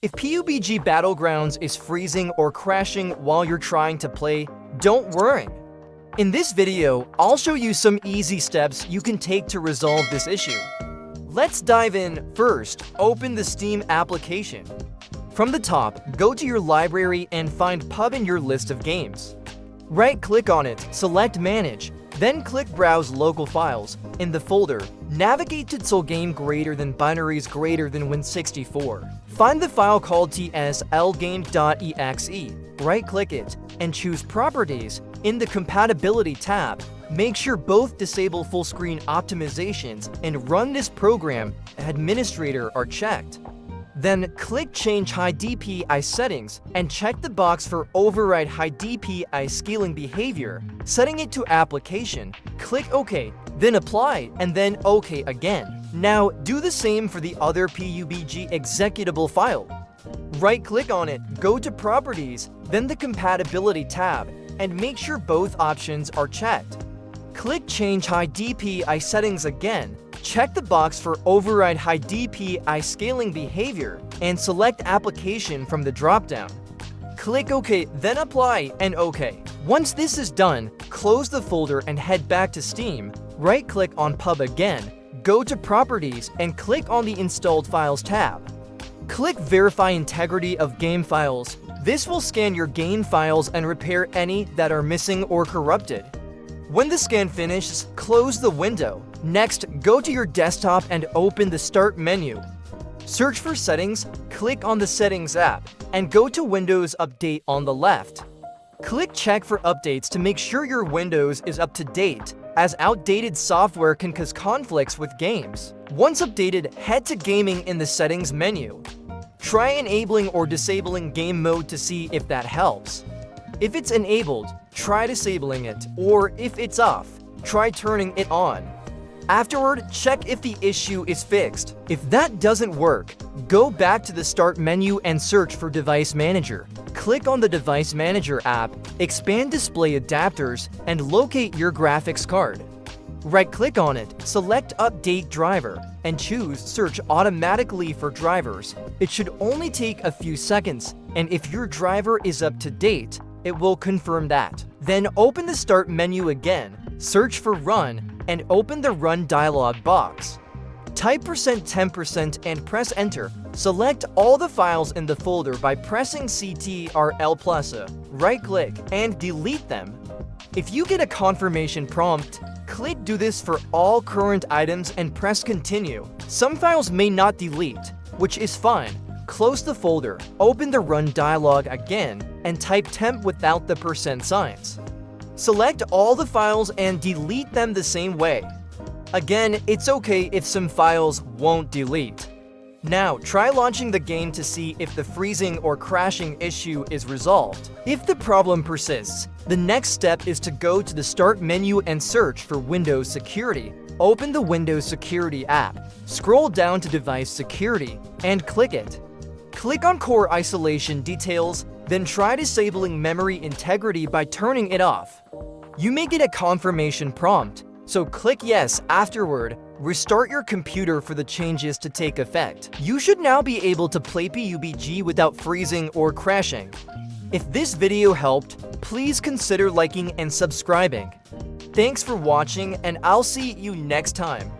If PUBG Battlegrounds is freezing or crashing while you're trying to play, don't worry. In this video, I'll show you some easy steps you can take to resolve this issue. Let's dive in. First, open the Steam application. From the top, go to your library and find PUB in your list of games. Right-click on it, select Manage, then click Browse Local Files. In the folder, navigate to game greater than binaries greater than Win64. Find the file called tslgame.exe, right-click it, and choose Properties. In the Compatibility tab, make sure both Disable Full Screen Optimizations and Run this program Administrator are checked. Then click Change High DPI Settings and check the box for Override High DPI Scaling Behavior, setting it to Application. Click OK, then Apply, and then OK again. Now, do the same for the other PUBG executable file. Right-click on it, go to Properties, then the Compatibility tab, and make sure both options are checked. Click Change High DPI Settings again, check the box for Override High DPI Scaling Behavior, and select Application from the dropdown. Click OK, then Apply, and OK. Once this is done, close the folder and head back to Steam. Right-click on PUB again, go to Properties, and click on the Installed Files tab. Click Verify Integrity of Game Files. This will scan your game files and repair any that are missing or corrupted. When the scan finishes, close the window. Next, go to your desktop and open the Start menu. Search for Settings, click on the Settings app, and go to Windows Update on the left. Click Check for updates to make sure your Windows is up to date, as outdated software can cause conflicts with games. Once updated, head to Gaming in the Settings menu. Try enabling or disabling game mode to see if that helps. If it's enabled, try disabling it, or if it's off, try turning it on. Afterward, check if the issue is fixed. If that doesn't work, go back to the Start menu and search for Device Manager. Click on the Device Manager app, expand Display Adapters, and locate your graphics card. Right-click on it, select Update Driver, and choose Search Automatically for drivers. It should only take a few seconds, and if your driver is up to date, it will confirm that. Then open the Start menu again, search for Run, and open the Run dialog box. Type %10% and press Enter. Select all the files in the folder by pressing Ctrl+A. Right-click and delete them. If you get a confirmation prompt, click Do this for all current items and press Continue. Some files may not delete, which is fine. Close the folder, open the Run dialog again, and type temp without the %signs. Select all the files and delete them the same way. Again, it's okay if some files won't delete. Now, try launching the game to see if the freezing or crashing issue is resolved. If the problem persists, the next step is to go to the Start menu and search for Windows Security. Open the Windows Security app, scroll down to Device Security, and click it. Click on Core Isolation Details, then try disabling memory integrity by turning it off. You may get a confirmation prompt, so click Yes afterward. Restart your computer for the changes to take effect. You should now be able to play PUBG without freezing or crashing. If this video helped, please consider liking and subscribing. Thanks for watching, and I'll see you next time.